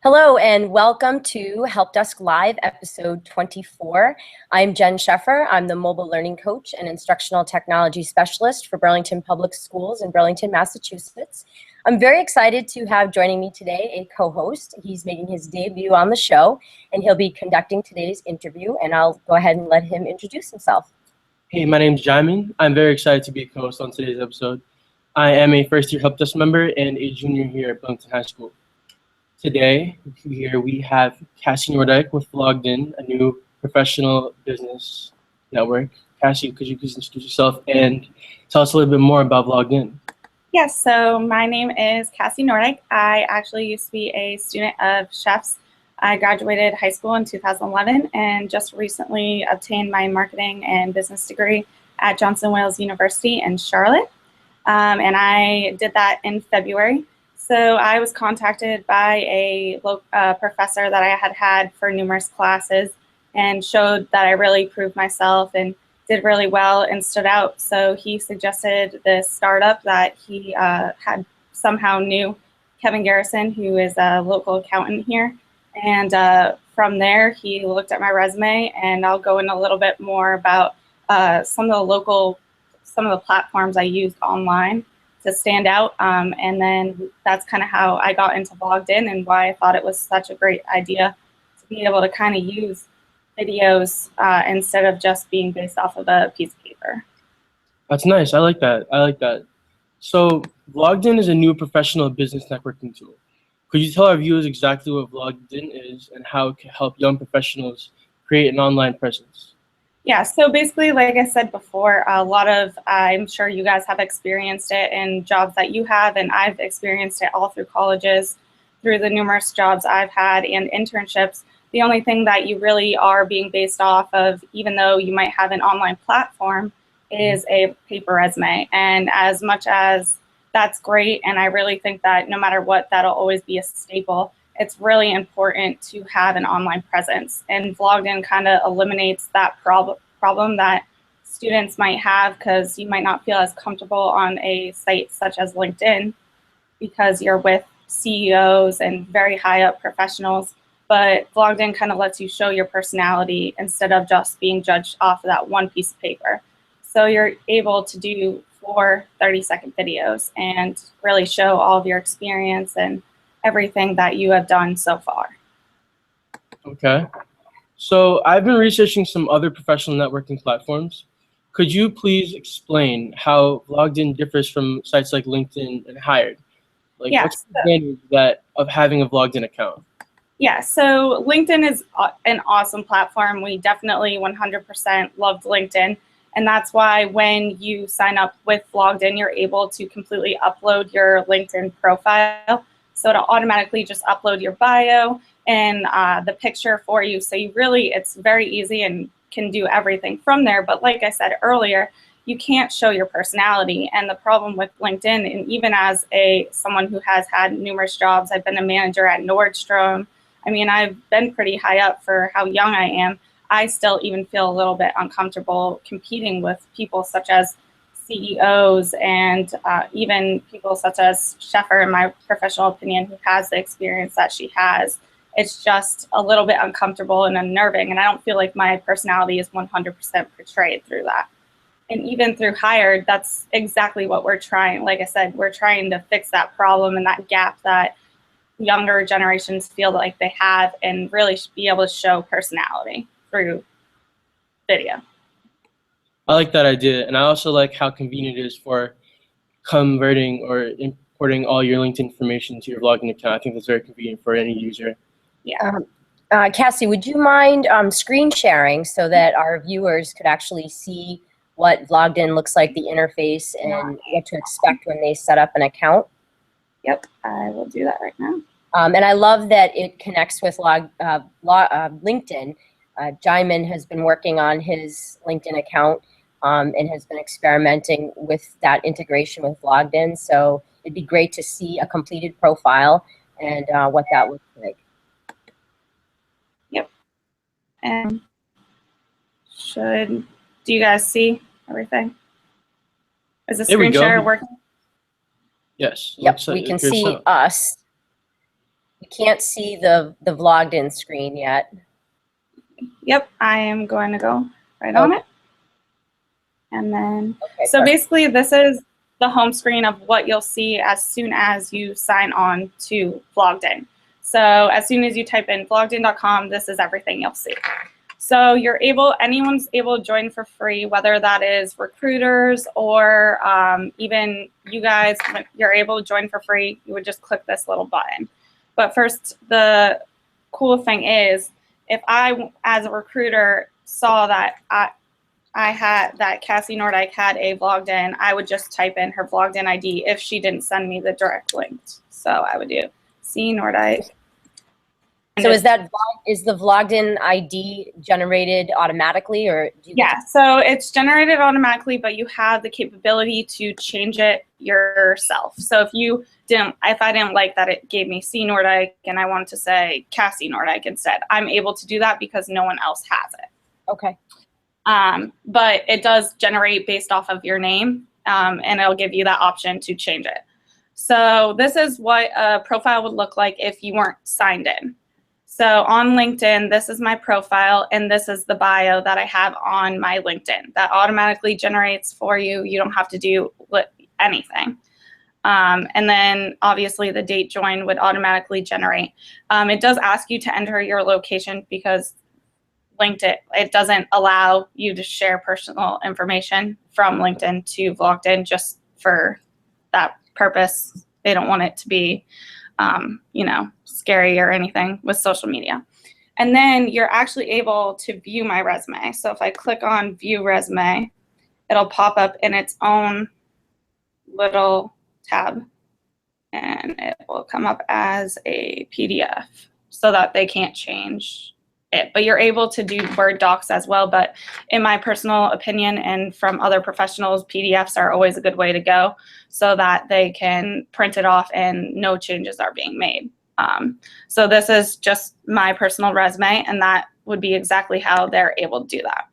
Hello and welcome to Help Desk Live episode 24. I'm Jen Sheffer. I'm the mobile learning coach and instructional technology specialist for Burlington Public Schools in Burlington, Massachusetts. I'm very excited to have joining me today a co-host. He's making his debut on the show and he'll be conducting today's interview, and I'll go ahead and let him introduce himself. Hey, my name's Jhymon. I'm very excited to be a co-host on today's episode. I am a first-year Help Desk member and a junior here at Burlington High School. Today, here we have Cassie Nordyke with VloggedIn, a new professional business network. Cassie, could you please introduce yourself and tell us a little bit more about VloggedIn? Yes, so my name is Cassie Nordyke. I actually used to be a student of chefs. I graduated high school in 2011 and just recently obtained my marketing and business degree at Johnson Wales University in Charlotte. And I did that in February. So I was contacted by a professor that I had had for numerous classes and showed that I really proved myself and did really well and stood out. So he suggested this startup that he had somehow knew Kevin Garrison, who is a local accountant here. And from there, he looked at my resume, and I'll go in a little bit more about some of the platforms I used online to stand out, and then that's kind of how I got into VloggedIn and why I thought it was such a great idea to be able to kind of use videos instead of just being based off of a piece of paper. That's nice. I like that. So VloggedIn is a new professional business networking tool. Could you tell our viewers exactly what VloggedIn is and how it can help young professionals create an online presence? Yeah, so basically, like I said before, I'm sure you guys have experienced it in jobs that you have, and I've experienced it all through colleges, through the numerous jobs I've had and internships. The only thing that you really are being based off of, even though you might have an online platform, is a paper resume. And as much as that's great, and I really think that no matter what, that'll always be a staple, it's really important to have an online presence. And VloggedIn kind of eliminates that problem that students might have, because you might not feel as comfortable on a site such as LinkedIn because you're with CEOs and very high up professionals. But VloggedIn kind of lets you show your personality instead of just being judged off of that one piece of paper. So you're able to do 4 30-second videos and really show all of your experience and everything that you have done so far. Okay. So I've been researching some other professional networking platforms. Could you please explain how VloggedIn differs from sites like LinkedIn and Hired? What's the advantage of having a VloggedIn account? Yeah, so LinkedIn is an awesome platform. We definitely 100% loved LinkedIn. And that's why when you sign up with VloggedIn, you're able to completely upload your LinkedIn profile. So it'll automatically just upload your bio and the picture for you. So it's very easy and can do everything from there. But like I said earlier, you can't show your personality. And the problem with LinkedIn, and even as someone who has had numerous jobs, I've been a manager at Nordstrom. I mean, I've been pretty high up for how young I am. I still even feel a little bit uncomfortable competing with people such as CEOs and even people such as Sheffer, in my professional opinion, who has the experience that she has. It's just a little bit uncomfortable and unnerving, and I don't feel like my personality is 100% portrayed through that. And even through Hired, that's exactly what we're trying. Like I said, we're trying to fix that problem and that gap that younger generations feel like they have, and really be able to show personality through video. I like that idea, and I also like how convenient it is for converting or importing all your LinkedIn information to your VloggedIn account. I think that's very convenient for any user. Yeah. Cassie, would you mind screen sharing so that our viewers could actually see what VloggedIn looks like, the interface, and what to expect when they set up an account? Yep, I will do that right now. And I love that it connects with LinkedIn. Jhymon has been working on his LinkedIn account and has been experimenting with that integration with VloggedIn. So it'd be great to see a completed profile and what that looks like. Yep. And do you guys see everything? Is the screen share working? Yes. Yep, we can see us. We can't see the vlogged in screen yet. Yep, I am going to go right on it. And then, Okay, so perfect. basically this is the home screen of what you'll see as soon as you sign on to VloggedIn. So as soon as you type in vloggedin.com, this is everything you'll see. So anyone's able to join for free, whether that is recruiters or even you guys, when you're able to join for free, you would just click this little button. But first, the cool thing is, if I, as a recruiter, saw that that Cassie Nordyke had a VloggedIn, I would just type in her VloggedIn ID if she didn't send me the direct link. So I would do C Nordyke. So is the VloggedIn ID generated automatically, or do you Yeah, so it's generated automatically, but you have the capability to change it yourself. So if I didn't like that it gave me C Nordyke and I wanted to say Cassie Nordyke instead, I'm able to do that because no one else has it. Okay. But it does generate based off of your name, and it'll give you that option to change it. So this is what a profile would look like if you weren't signed in. So on LinkedIn, this is my profile, and this is the bio that I have on my LinkedIn. That automatically generates for you. You don't have to do anything. And then obviously the date joined would automatically generate. It does ask you to enter your location because LinkedIn, it doesn't allow you to share personal information from LinkedIn to VloggedIn just for that purpose. They don't want it to be scary or anything with social media. And then you're actually able to view my resume. So if I click on view resume, it'll pop up in its own little tab, and it will come up as a PDF so that they can't change it. But you're able to do Word docs as well. But in my personal opinion and from other professionals, PDFs are always a good way to go so that they can print it off and no changes are being made. So this is just my personal resume, and that would be exactly how they're able to do that.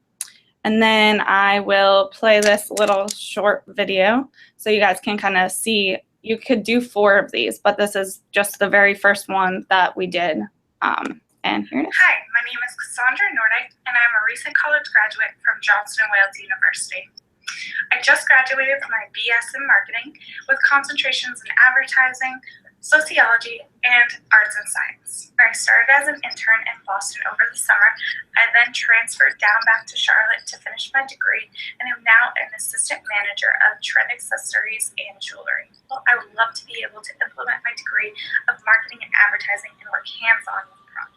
And then I will play this little short video so you guys can kind of see. You could do 4 of these, but this is just the very first one that we did. And here it is. Hi, my name is Cassandra Nordyke, and I'm a recent college graduate from Johnson & Wales University. I just graduated with my BS in marketing with concentrations in advertising, sociology, and arts and science. I started as an intern in Boston over the summer. I then transferred down back to Charlotte to finish my degree, and am now an assistant manager of trend accessories and jewelry. I would love to be able to implement my degree of marketing and advertising and work hands-on with the product.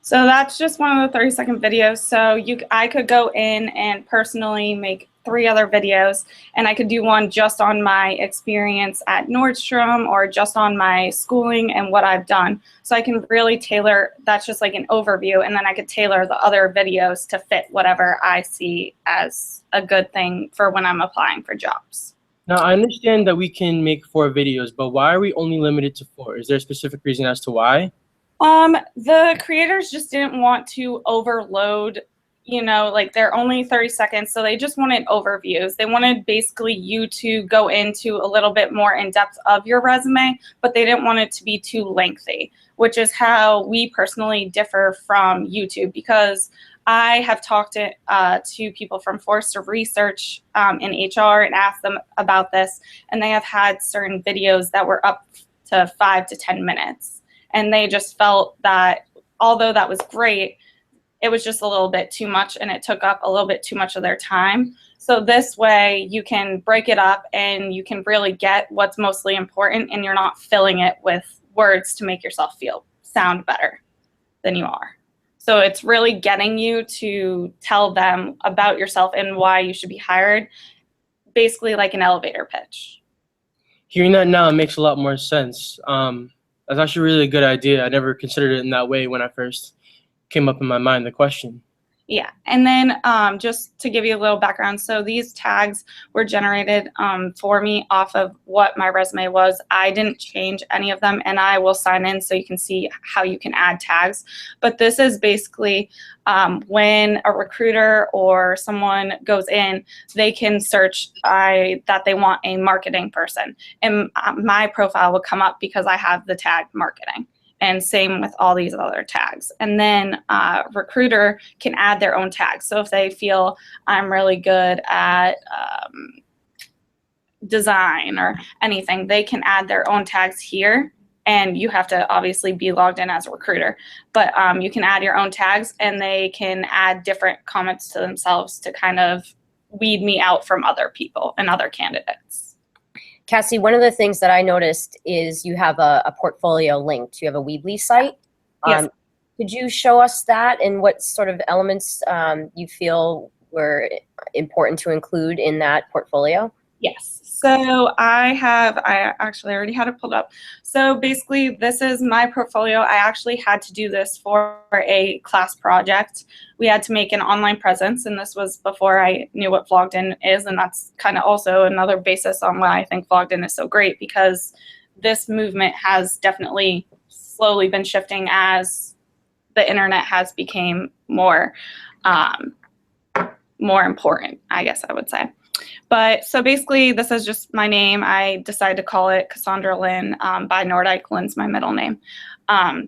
So that's just one of the 30-second videos. So I could go in and personally make 3 other videos, and I could do one just on my experience at Nordstrom or just on my schooling and what I've done. So I can really tailor, that's just like an overview, and then I could tailor the other videos to fit whatever I see as a good thing for when I'm applying for jobs. Now, I understand that we can make 4 videos, but why are we only limited to 4? Is there a specific reason as to why? The creators just didn't want to overload, like they're only 30 seconds, so they just wanted overviews. They wanted basically you to go into a little bit more in depth of your resume, but they didn't want it to be too lengthy, which is how we personally differ from YouTube, because I have talked to people from Forrester Research in HR and asked them about this, and they have had certain videos that were up to 5 to 10 minutes. And they just felt that although that was great, it was just a little bit too much, and it took up a little bit too much of their time. So this way you can break it up and you can really get what's mostly important, and you're not filling it with words to make yourself sound better than you are. So it's really getting you to tell them about yourself and why you should be hired, basically like an elevator pitch. Hearing that now, it makes a lot more sense. That's actually a really good idea. I never considered it in that way when I first came up in my mind, the question. Yeah, and then just to give you a little background, so these tags were generated for me off of what my resume was. I didn't change any of them, and I will sign in so you can see how you can add tags. But this is basically when a recruiter or someone goes in, they can search that they want a marketing person, and my profile will come up because I have the tag marketing. And same with all these other tags. And then recruiter can add their own tags. So if they feel I'm really good at design or anything, they can add their own tags here. And you have to obviously be logged in as a recruiter. But you can add your own tags, and they can add different comments to themselves to kind of weed me out from other people and other candidates. Cassie, one of the things that I noticed is you have a portfolio linked. You have a Weebly site. Yes. Could you show us that and what sort of elements you feel were important to include in that portfolio? Yes. So I actually already had it pulled up. So basically, this is my portfolio. I actually had to do this for a class project. We had to make an online presence, and this was before I knew what VloggedIn is, and that's kind of also another basis on why I think VloggedIn is so great, because this movement has definitely slowly been shifting as the internet has become more important, I guess I would say. But so basically, this is just my name. I decided to call it Cassandra Lynn by Nordyke. Lynn's my middle name.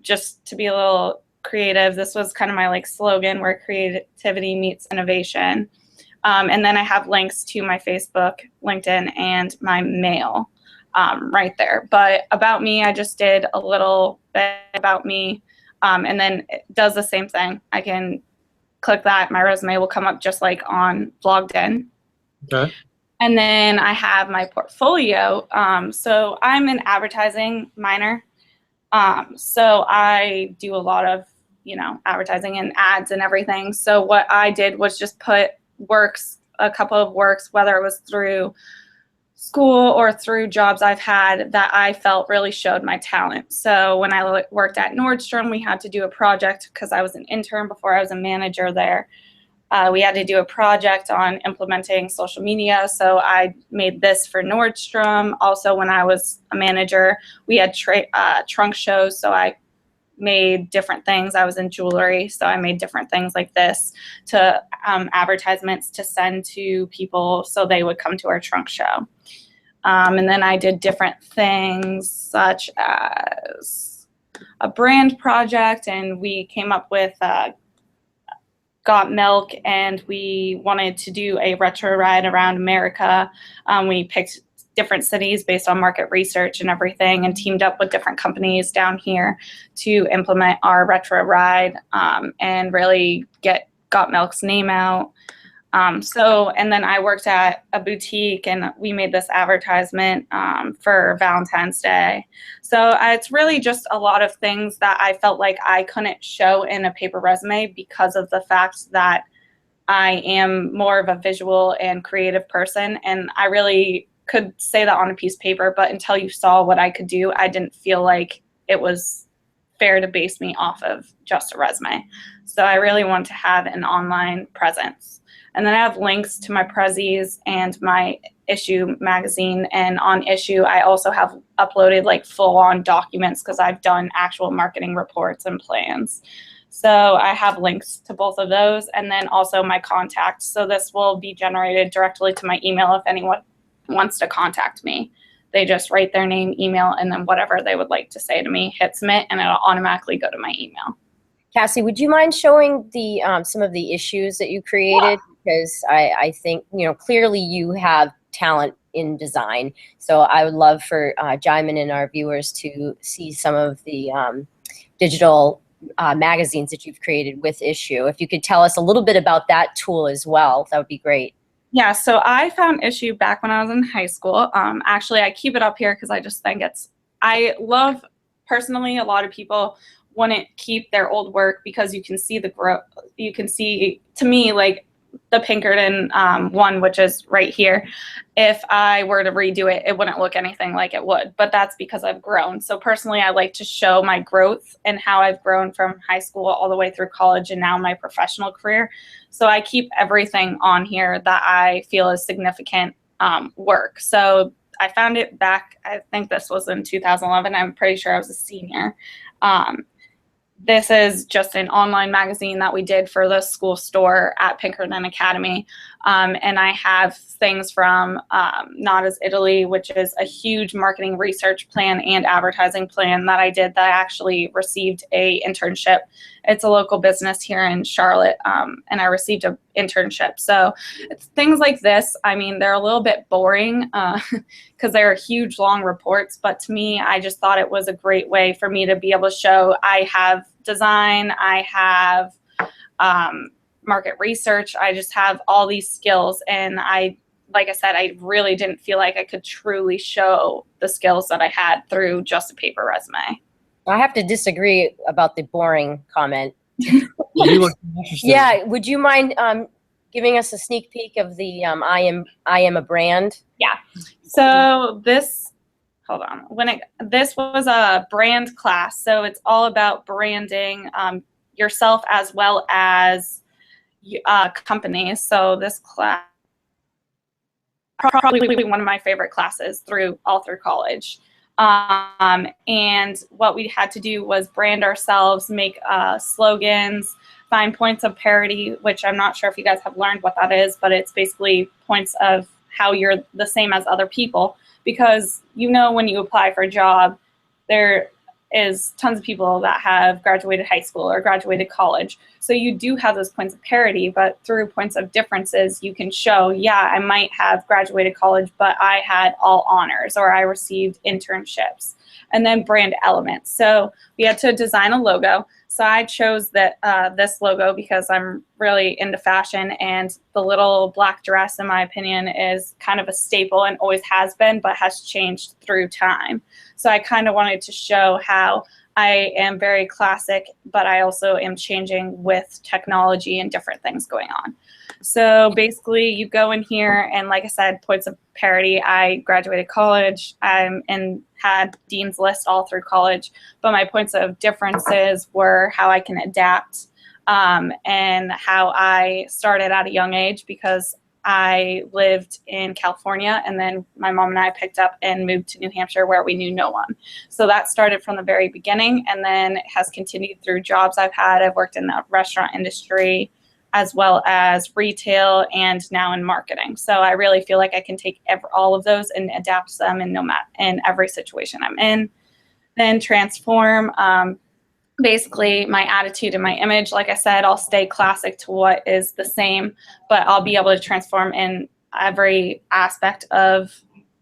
Just to be a little creative, this was kind of my like slogan, where creativity meets innovation. And then I have links to my Facebook, LinkedIn, and my mail right there. But about me, I just did a little bit about me, and then it does the same thing. I can click that. My resume will come up just like on VloggedIn. Okay. And then I have my portfolio. So I'm an advertising minor. So I do a lot of, advertising and ads and everything. So what I did was just put a couple of works, whether it was through school or through jobs I've had that I felt really showed my talent. So when I worked at Nordstrom, we had to do a project because I was an intern before I was a manager there. We had to do a project on implementing social media, so I made this for Nordstrom. Also, when I was a manager, we had trunk shows, so I made different things. I was in jewelry, so I made different things like this to advertisements to send to people so they would come to our trunk show. And then I did different things such as a brand project, and we came up with Got Milk, and we wanted to do a retro ride around America. We picked different cities based on market research and everything, and teamed up with different companies down here to implement our retro ride and really get Got Milk's name out. And then I worked at a boutique, and we made this advertisement for Valentine's Day. So it's really just a lot of things that I felt like I couldn't show in a paper resume because of the fact that I am more of a visual and creative person. And I really could say that on a piece of paper, but until you saw what I could do, I didn't feel like it was fair to base me off of just a resume. So I really want to have an online presence. And then I have links to my Prezzies and my Issue magazine. And on Issue, I also have uploaded like full-on documents because I've done actual marketing reports and plans. So I have links to both of those, and then also my contacts. So this will be generated directly to my email if anyone wants to contact me. They just write their name, email, and then whatever they would like to say to me, hit submit, and it'll automatically go to my email. Cassie, would you mind showing the some of the issues that you created? Because I think, clearly you have talent in design. So I would love for Jhymon and our viewers to see some of the digital magazines that you've created with Issue. If you could tell us a little bit about that tool as well, that would be great. Yeah, so I found Issue back when I was in high school. Actually, I keep it up here because I just think I love, personally, a lot of people wouldn't keep their old work because you can see the growth. You can see, to me, like the Pinkerton one, which is right here. If I were to redo it, it wouldn't look anything like it would, but that's because I've grown. So personally, I like to show my growth and how I've grown from high school all the way through college and now my professional career. So I keep everything on here that I feel is significant work. So I found it back, I think this was in 2011. I'm pretty sure I was a senior. This is just an online magazine that we did for the school store at Pinkerton Academy. And I have things from Not As Italy, which is a huge marketing research plan and advertising plan that I did that I actually received a internship. It's a local business here in Charlotte, and I received an internship. So it's things like this. I mean, they're a little bit boring because they're huge, long reports. But to me, I just thought it was a great way for me to be able to show I have design, I have market research, I just have all these skills. And like I said, I really didn't feel like I could truly show the skills that I had through just a paper resume. I have to disagree about the boring comment. Yeah, would you mind giving us a sneak peek of the I am a brand? Yeah. So this, hold on. This was a brand class, so it's all about branding yourself as well as companies. So this class probably one of my favorite classes all through college. And what we had to do was brand ourselves, make slogans, find points of parity, which I'm not sure if you guys have learned what that is, but it's basically points of how you're the same as other people. Because when you apply for a job, there is tons of people that have graduated high school or graduated college. So you do have those points of parity, but through points of differences, you can show, yeah, I might have graduated college, but I had all honors or I received internships. And then brand elements. So we had to design a logo. So I chose this logo because I'm really into fashion, and the little black dress, in my opinion, is kind of a staple and always has been, but has changed through time. So I kind of wanted to show how I am very classic, but I also am changing with technology and different things going on. So basically you go in here and, like I said, points of parity. I graduated college and had Dean's List all through college, but my points of differences were how I can adapt and how I started at a young age, because I lived in California, and then my mom and I picked up and moved to New Hampshire where we knew no one. So that started from the very beginning, and then it has continued through jobs I've had. I've worked in the restaurant industry as well as retail and now in marketing. So I really feel like I can take all of those and adapt them in every situation I'm in. Then transform. Basically, my attitude and my image, like I said, I'll stay classic to what is the same, but I'll be able to transform in every aspect of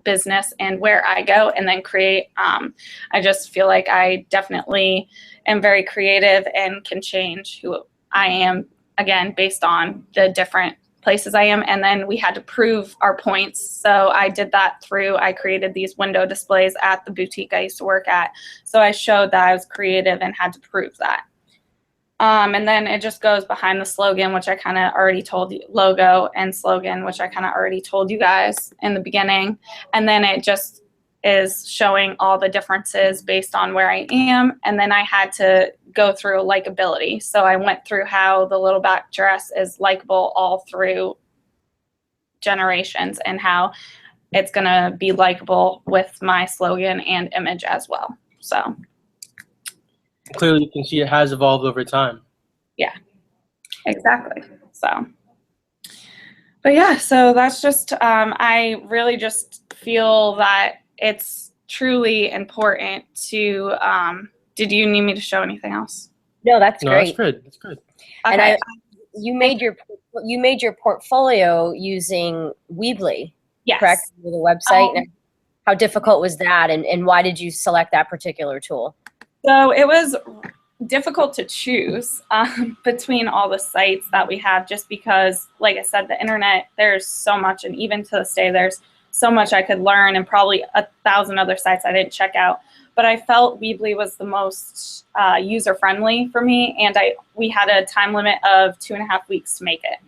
business and where I go, and then create. I just feel like I definitely am very creative and can change who I am, again, based on the different places I am. And then we had to prove our points. So I did that I created these window displays at the boutique I used to work at. So I showed that I was creative and had to prove that. And then it just goes behind the slogan, which I kind of already told you, logo and slogan, which I kind of already told you guys in the beginning. And then it just is showing all the differences based on where I am. And then I had to go through likability. So I went through how the little back dress is likable all through generations, and how it's going to be likable with my slogan and image as well. So clearly you can see it has evolved over time. Yeah, exactly. So, but yeah, so that's just, I really just feel that it's truly important to, did you need me to show anything else? No, that's No, great. that's good. And Okay. you made your portfolio using Weebly, Yes. correct? With a website. And how difficult was that, and why did you select that particular tool? So it was difficult to choose between all the sites that we have, just because, like I said, the internet, there's so much, and even to this day, there's so much I could learn, and probably 1,000 other sites I didn't check out. But I felt Weebly was the most user-friendly for me, and we had a time limit of 2.5 weeks to make it.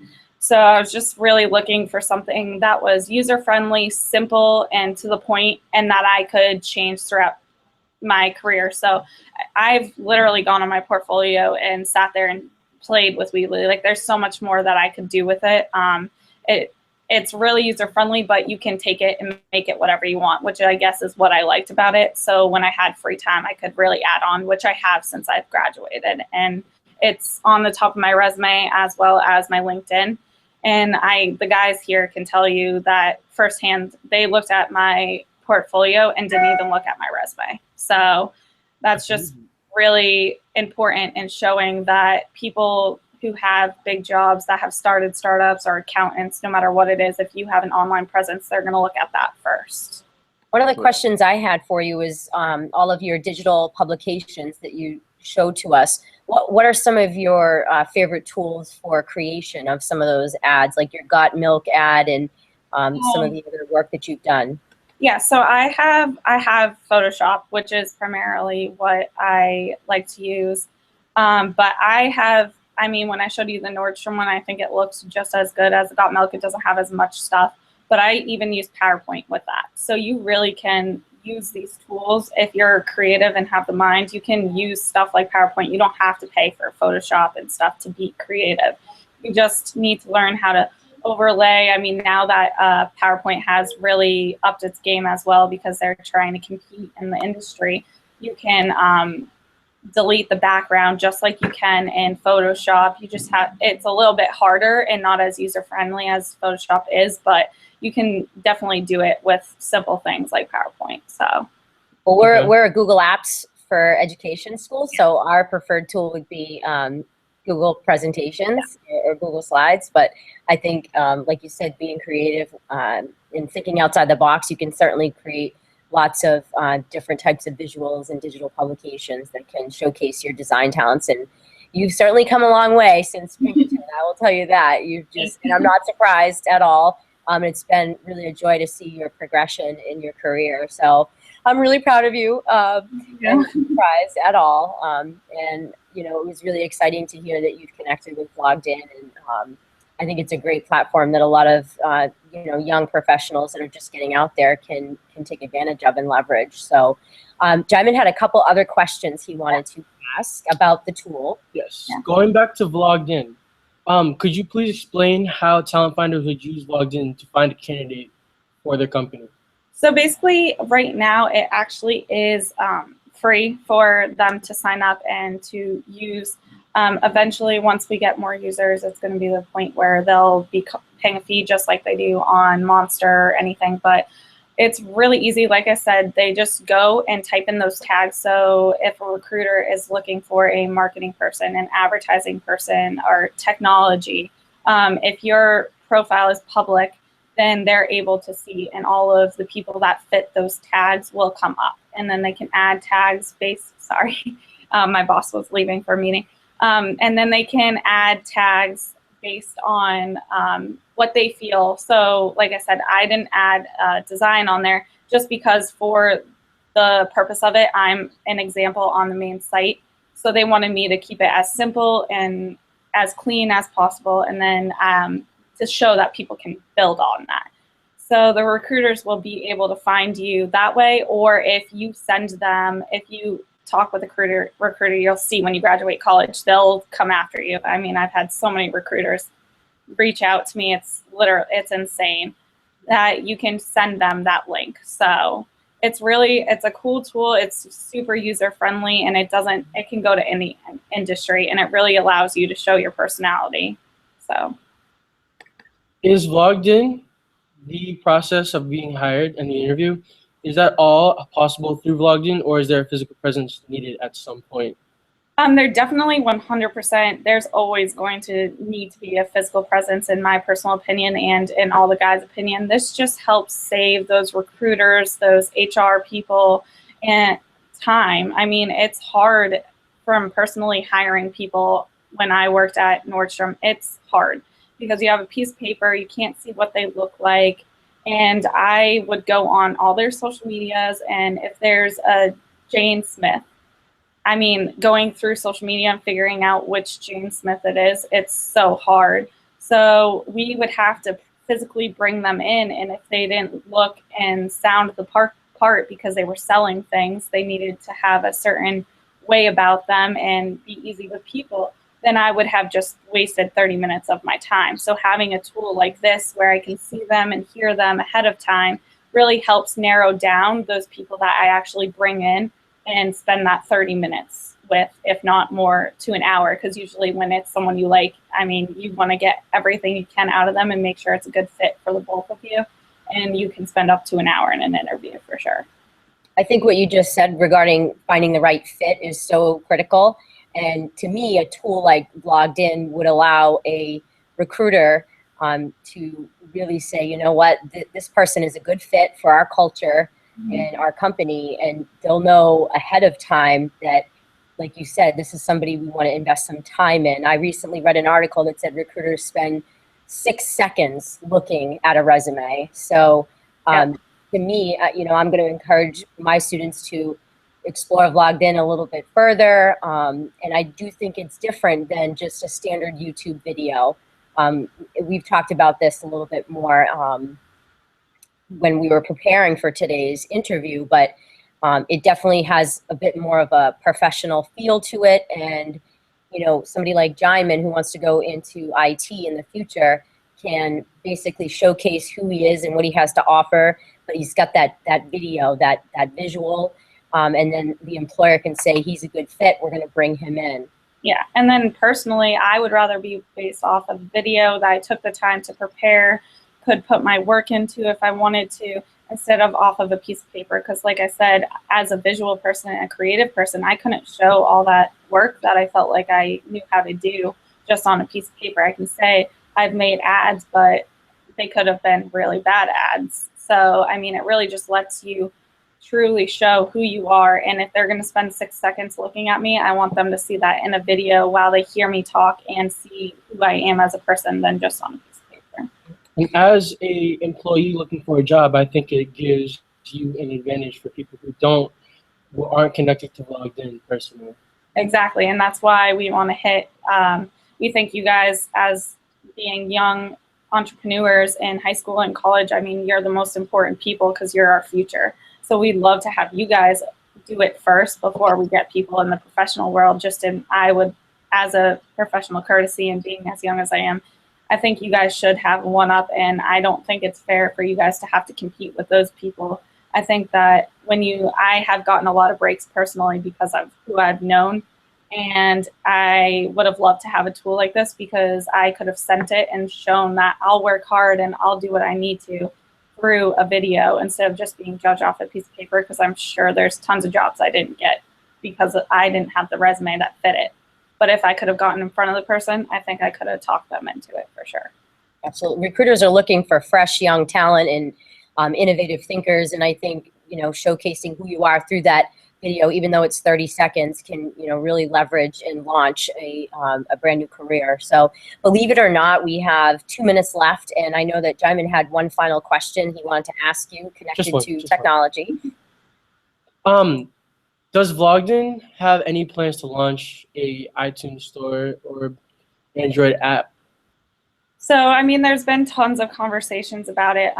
So I was just really looking for something that was user-friendly, simple, and to the point, and that I could change throughout my career. So I've literally gone on my portfolio and sat there and played with Weebly. Like, there's so much more that I could do with it. It's really user-friendly, but you can take it and make it whatever you want, which I guess is what I liked about it. So when I had free time, I could really add on, which I have since I've graduated. And it's on the top of my resume as well as my LinkedIn. And the guys here can tell you that firsthand, they looked at my portfolio and didn't even look at my resume. So that's just really important in showing that people who have big jobs, that have started startups or accountants, no matter what it is, if you have an online presence, they're going to look at that first. One of the questions I had for you is all of your digital publications that you showed to us. What are some of your favorite tools for creation of some of those ads, like your Got Milk ad and some of the other work that you've done? Yeah, so I have Photoshop, which is primarily what I like to use. But when I showed you the Nordstrom one, I think it looks just as good as Got Milk. It doesn't have as much stuff, but I even use PowerPoint with that. So you really can use these tools if you're creative and have the mind. You can use stuff like PowerPoint. You don't have to pay for Photoshop and stuff to be creative. You just need to learn how to overlay. I mean, now that PowerPoint has really upped its game as well because they're trying to compete in the industry, you can delete the background just like you can in Photoshop. You just have, it's a little bit harder and not as user-friendly as Photoshop is, but you can definitely do it with simple things like PowerPoint. So, well, we're a Google Apps for Education school, so our preferred tool would be Google Presentations or Google Slides. But I think, like you said, being creative and thinking outside the box, you can certainly create lots of different types of visuals and digital publications that can showcase your design talents. And you've certainly come a long way since Pinkerton, I will tell you that. And I'm not surprised at all. It's been really a joy to see your progression in your career. So I'm really proud of you. I'm not surprised at all. And, it was really exciting to hear that you've connected with VloggedIn. And I think it's a great platform that a lot of, young professionals that are just getting out there can take advantage of and leverage. So Jhymon had a couple other questions he wanted to ask about the tool. Yes. Yeah. Going back to VloggedIn, could you please explain how talent finders would use VloggedIn to find a candidate for their company? So basically, right now, it actually is free for them to sign up and to use. Eventually, once we get more users, it's going to be the point where they'll be paying a fee just like they do on Monster or anything. But it's really easy. Like I said, they just go and type in those tags. So if a recruiter is looking for a marketing person, an advertising person, or technology, if your profile is public, then they're able to see, and all of the people that fit those tags will come up. And then they can add tags my boss was leaving for a meeting. And then they can add tags based on what they feel. So like I said, I didn't add design on there just because for the purpose of it, I'm an example on the main site. So they wanted me to keep it as simple and as clean as possible, and then to show that people can build on that. So the recruiters will be able to find you that way, or if you send them, if you talk with a recruiter, you'll see when you graduate college, they'll come after you. I mean, I've had so many recruiters reach out to me. It's insane that you can send them that link. So it's a cool tool. It's super user friendly, and it can go to any industry, and it really allows you to show your personality. So. Is VloggedIn the process of being hired and the interview? Is that all possible through VloggedIn, or is there a physical presence needed at some point? They're definitely 100%. There's always going to need to be a physical presence, in my personal opinion, and in all the guys' opinion. This just helps save those recruiters, those HR people, and time. I mean, it's hard from personally hiring people. When I worked at Nordstrom, it's hard because you have a piece of paper, you can't see what they look like. And I would go on all their social medias, and if there's a Jane Smith, I mean, going through social media and figuring out which Jane Smith it is, it's so hard. So we would have to physically bring them in, and if they didn't look and sound the part because they were selling things, they needed to have a certain way about them and be easy with people, then I would have just wasted 30 minutes of my time. So having a tool like this where I can see them and hear them ahead of time really helps narrow down those people that I actually bring in and spend that 30 minutes with, if not more, to an hour. Because usually when it's someone you like, I mean, you want to get everything you can out of them and make sure it's a good fit for the both of you. And you can spend up to an hour in an interview for sure. I think what you just said regarding finding the right fit is so critical. And to me, a tool like VloggedIn would allow a recruiter to really say, you know what, this person is a good fit for our culture and our company. And they'll know ahead of time that, like you said, this is somebody we want to invest some time in. I recently read an article that said recruiters spend 6 seconds looking at a resume. So to me, you know, I'm going to encourage my students to explore VloggedIn a little bit further. And I do think it's different than just a standard YouTube video. We've talked about this a little bit more when we were preparing for today's interview, but it definitely has a bit more of a professional feel to it. And, you know, somebody like Jhymon who wants to go into IT in the future can basically showcase who he is and what he has to offer, but he's got that video, that visual, and then the employer can say he's a good fit, we're going to bring him in. Yeah, and then personally, I would rather be based off of video that I took the time to prepare, could put my work into if I wanted to, instead of off of a piece of paper. Because like I said, as a visual person and a creative person, I couldn't show all that work that I felt like I knew how to do just on a piece of paper. I can say I've made ads, but they could have been really bad ads. So, I mean, it really just lets you truly show who you are. And if they're going to spend 6 seconds looking at me, I want them to see that in a video while they hear me talk and see who I am as a person than just on a piece of paper. And as a employee looking for a job, I think it gives you an advantage for people who aren't connected to VloggedIn personally. Exactly, and that's why we want to hit. We think you guys, as being young entrepreneurs in high school and college, I mean, you're the most important people because you're our future. So we'd love to have you guys do it first before we get people in the professional world. I would, as a professional courtesy and being as young as I am, I think you guys should have one up, and I don't think it's fair for you guys to have to compete with those people. I think that I have gotten a lot of breaks personally because of who I've known, and I would have loved to have a tool like this because I could have sent it and shown that I'll work hard and I'll do what I need to through a video instead of just being judged off a piece of paper, because I'm sure there's tons of jobs I didn't get because I didn't have the resume that fit it. But if I could have gotten in front of the person, I think I could have talked them into it for sure. Absolutely. Recruiters are looking for fresh, young talent and innovative thinkers. And I think, you know, showcasing who you are through that video, even though it's 30 seconds, can, you know, really leverage and launch a brand new career. So believe it or not, we have 2 minutes left. And I know that Jhymon had one final question he wanted to ask you connected to technology. Does VloggedIn have any plans to launch a iTunes store or Android app? So, I mean, there's been tons of conversations about it.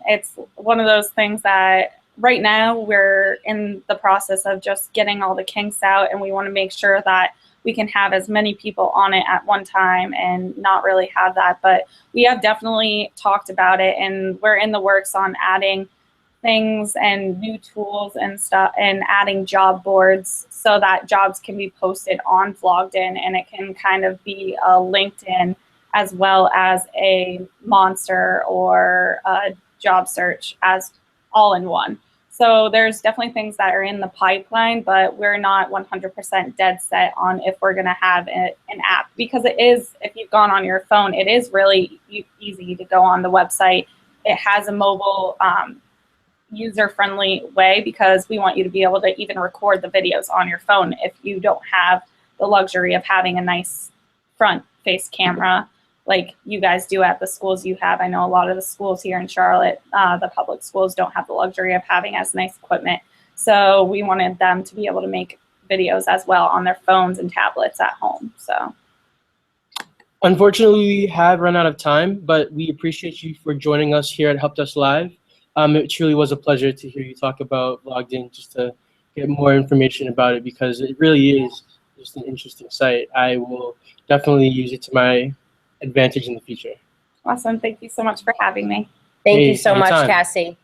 It's one of those things that right now we're in the process of just getting all the kinks out, and we want to make sure that we can have as many people on it at one time and not really have that. But we have definitely talked about it, and we're in the works on adding things and new tools and stuff, and adding job boards so that jobs can be posted on VloggedIn, and it can kind of be a LinkedIn as well as a Monster or a job search as all in one. So there's definitely things that are in the pipeline, but we're not 100% dead set on if we're going to have an app, because it is, if you've gone on your phone, it is really easy to go on the website. It has a mobile user-friendly way, because we want you to be able to even record the videos on your phone if you don't have the luxury of having a nice front face camera like you guys do at the schools you have. I know a lot of the schools here in Charlotte, the public schools, don't have the luxury of having as nice equipment. So we wanted them to be able to make videos as well on their phones and tablets at home. So unfortunately, we have run out of time, but we appreciate you for joining us here at Help Desk Live. It truly was a pleasure to hear you talk about VloggedIn, just to get more information about it, because it really is just an interesting site. I will definitely use it to my advantage in the future. awesome. Thank you so much for having me. Thank you so much, Cassie.